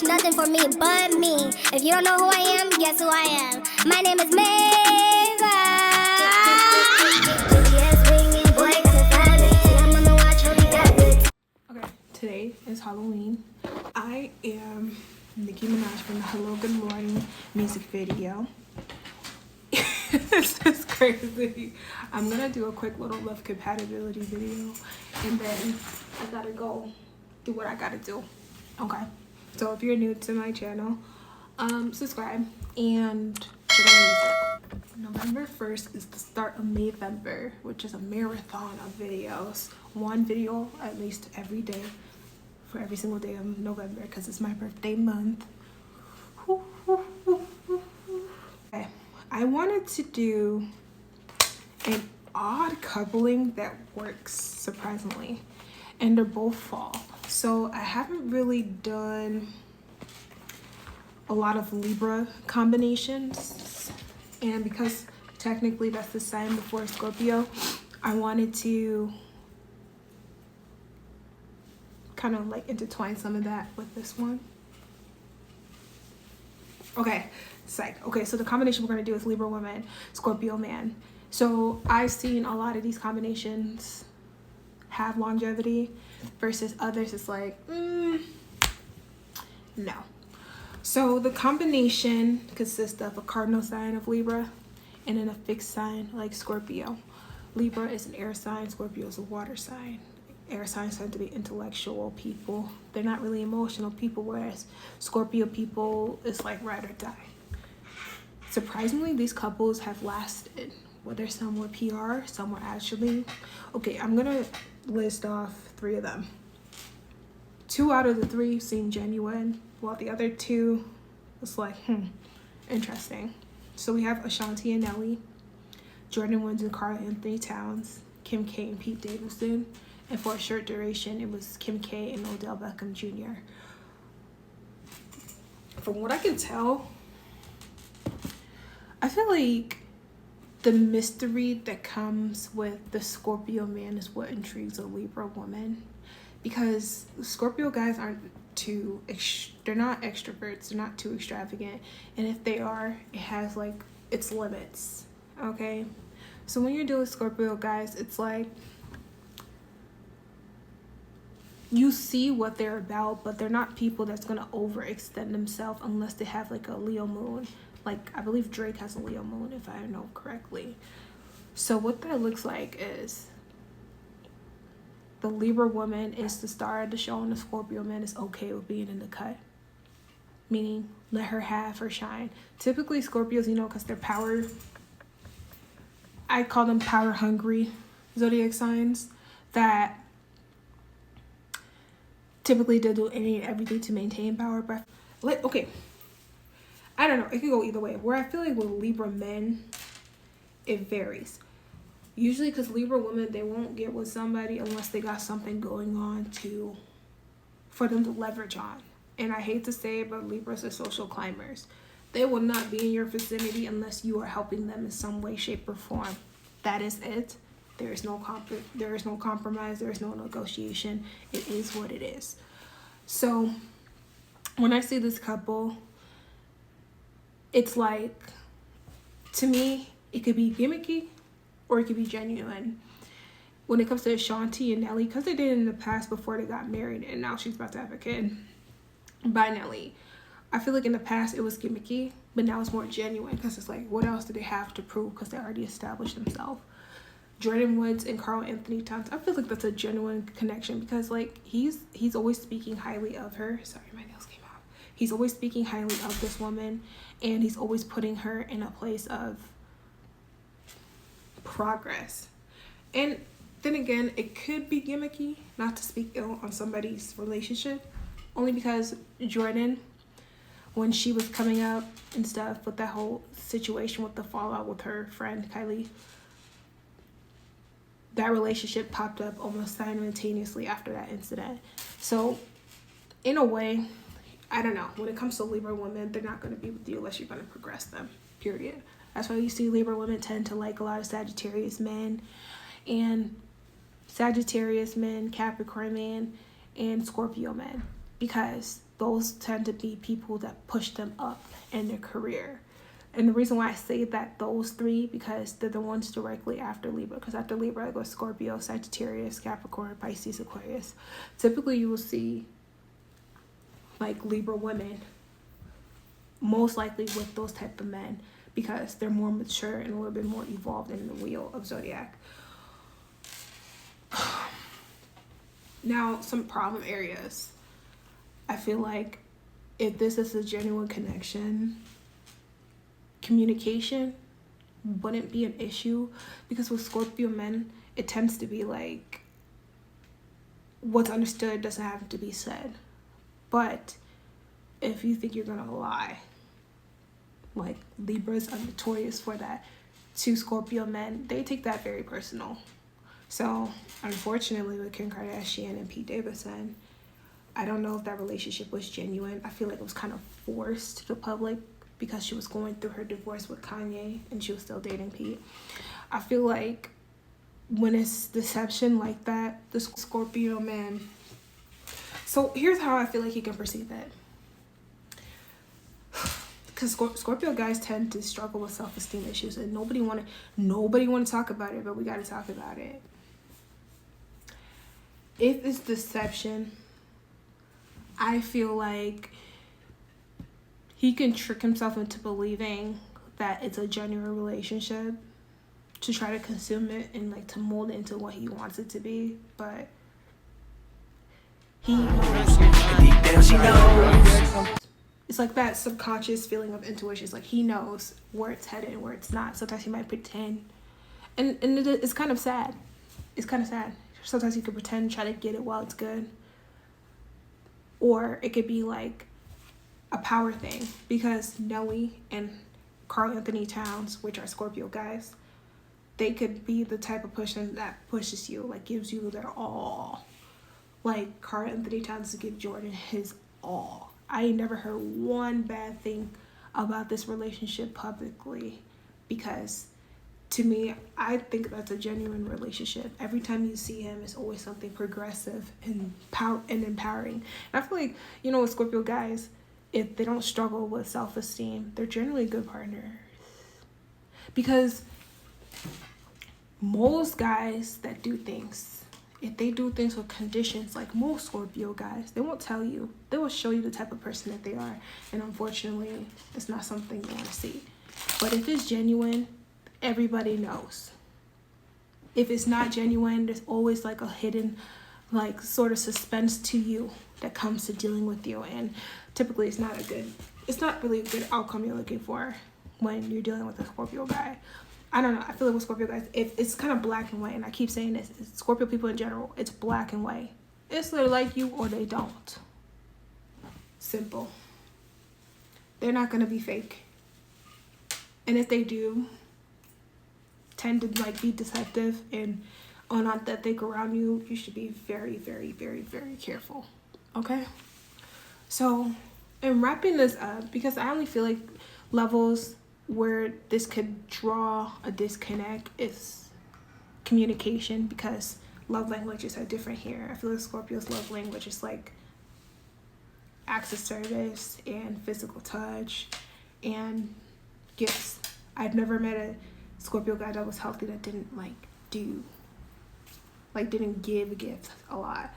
watch nothing for me but me. If you don't know who I am, guess who I am. My name is Maevember. Okay, today is Halloween. I am Nicki Minaj from the Hello Good Morning music video. This is crazy. I'm gonna do a quick little love compatibility video and then I gotta go do what I gotta do. Okay, so if you're new to my channel, subscribe and get on music. November 1st is the start of Maevember, which is a marathon of videos. One video at least every day for every single day of November because it's my birthday month. Okay, I wanted to do an odd coupling that works surprisingly, and they're both fall. So I haven't really done a lot of Libra combinations, and because technically that's the sign before Scorpio, I wanted to kind of like intertwine some of that with this one. Okay, psych. Okay, so the combination we're gonna do is Libra woman, Scorpio man. So I've seen a lot of these combinations have longevity versus others it's like, no. So the combination consists of a cardinal sign of Libra and then a fixed sign like Scorpio. Libra is an air sign, Scorpio is a water sign. Air signs tend to be intellectual people. They're not really emotional people, whereas Scorpio people is like ride or die. Surprisingly, these couples have lasted, whether some were PR, some were actually. Okay, I'm gonna list off 3 of them. 2 out of the 3 seem genuine, while the other 2 was like, interesting. So we have Ashanti and Nelly, Jordan Woods and Carl Anthony Towns, Kim K and Pete Davidson, and for a short duration, it was Kim K and Odell Beckham Jr. From what I can tell, I feel like the mystery that comes with the Scorpio man is what intrigues a Libra woman, because Scorpio guys aren't too, they're not extroverts, they're not too extravagant, and if they are, it has like its limits, okay? So when you're dealing with Scorpio guys, it's like you see what they're about, but they're not people that's gonna overextend themselves unless they have like a Leo moon. Like I believe Drake has a Leo moon if I know correctly. So what that looks like is the Libra woman is the star of the show and the Scorpio man is okay with being in the cut. Meaning let her have her shine. Typically Scorpios, you know, because they're power, I call them power hungry zodiac signs that typically they'll do any and everything to maintain power. But like, okay, I don't know, it could go either way. Where I feel like with Libra men, it varies. Usually because Libra women, they won't get with somebody unless they got something going on for them to leverage on. And I hate to say it, but Libras are social climbers. They will not be in your vicinity unless you are helping them in some way, shape, or form. That is it. There is no compromise. There is no negotiation. It is what it is. So when I see this couple, it's like, to me, it could be gimmicky or it could be genuine. When it comes to Ashanti and Nelly, because they did it in the past before they got married and now she's about to have a kid by Nelly, I feel like in the past it was gimmicky, but now it's more genuine because it's like, what else do they have to prove because they already established themselves? Jordan Woods and Carl Anthony Towns, I feel like that's a genuine connection because like he's always speaking highly of her. Sorry, my nails came out. He's always speaking highly of this woman, and he's always putting her in a place of progress. And then again, it could be gimmicky, not to speak ill on somebody's relationship, only because Jordan, when she was coming up and stuff with that whole situation with the fallout with her friend Kylie, that relationship popped up almost simultaneously after that incident. So in a way, I don't know, when it comes to Libra women, they're not going to be with you unless you're going to progress them, period. That's why you see Libra women tend to like a lot of Sagittarius men, and Sagittarius men, Capricorn men, and Scorpio men, because those tend to be people that push them up in their career. And the reason why I say that those three, because they're the ones directly after Libra. Because after Libra, I go Scorpio, Sagittarius, Capricorn, Pisces, Aquarius. Typically, you will see like Libra women most likely with those type of men, because they're more mature and a little bit more evolved in the wheel of zodiac. Now, some problem areas. I feel like if this is a genuine connection, communication wouldn't be an issue, because with Scorpio men, it tends to be like what's understood doesn't have to be said. But if you think you're gonna lie, like Libras are notorious for that, to Scorpio men, they take that very personal. So unfortunately with Kim Kardashian and Pete Davidson, I don't know if that relationship was genuine. I feel like it was kind of forced to the public because she was going through her divorce with Kanye and she was still dating Pete. I feel like when it's deception like that, the Scorpio man. So here's how I feel like he can perceive it. Because Scorpio guys tend to struggle with self-esteem issues, and nobody want to talk about it, but we got to talk about it. If it's deception, I feel like he can trick himself into believing that it's a genuine relationship to try to consume it and like to mold it into what he wants it to be, but he knows. It's like that subconscious feeling of intuition. It's like he knows where it's headed and where it's not. Sometimes he might pretend, and it's kind of sad. It's kind of sad. Sometimes he could pretend, try to get it while it's good, or it could be like a power thing, because Nelly and Karl Anthony Towns, which are Scorpio guys, they could be the type of person that pushes you, like gives you their all. Like Karl Anthony Towns to give Jordan his all. I ain't never heard one bad thing about this relationship publicly, because to me, I think that's a genuine relationship. Every time you see him, it's always something progressive and empowering. And I feel like, you know, with Scorpio guys, if they don't struggle with self-esteem, they're generally good partners. Because most guys that do things, if they do things with conditions, like most Scorpio guys, they won't tell you. They will show you the type of person that they are. And unfortunately, it's not something you want to see. But if it's genuine, everybody knows. If it's not genuine, there's always like a hidden, like sort of suspense to you that comes to dealing with you. And typically it's not really a good outcome you're looking for when you're dealing with a Scorpio guy. I don't know. I feel like with Scorpio guys, it's kind of black and white. And I keep saying this. It's Scorpio people in general, it's black and white. It's they like you or they don't. Simple. They're not going to be fake. And if they do tend to like be deceptive and unauthentic around you, you should be very, very, very, very careful. Okay? So, in wrapping this up, because I only feel like levels where this could draw a disconnect is communication, because love languages are different here. I feel like Scorpio's love language is like acts of service and physical touch and gifts. I've never met a Scorpio guy that was healthy that didn't didn't give gifts a lot.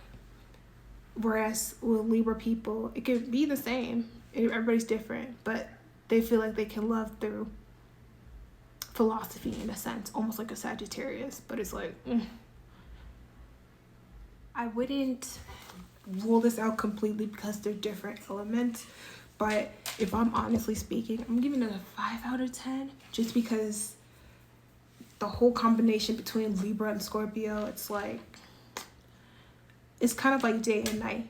Whereas with Libra people, it could be the same. Everybody's different, but they feel like they can love through philosophy in a sense, almost like a Sagittarius, but it's like, I wouldn't rule this out completely because they're different elements, but if I'm honestly speaking, I'm giving it a 5 out of 10, just because the whole combination between Libra and Scorpio, it's like, it's kind of like day and night,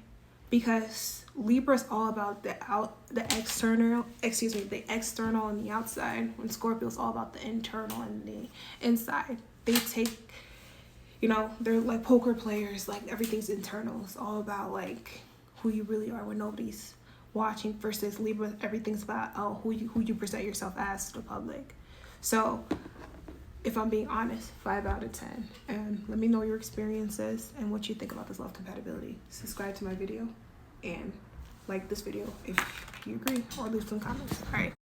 because Libra is all about the external and the outside, when Scorpio is all about the internal and the inside. They take, they're like poker players, like everything's internal. It's all about like who you really are when nobody's watching, versus Libra, everything's about who you present yourself as to the public. So if I'm being honest, 5 out of 10. And let me know your experiences and what you think about this love compatibility. Subscribe to my video and like this video if you agree, or leave some comments. All right.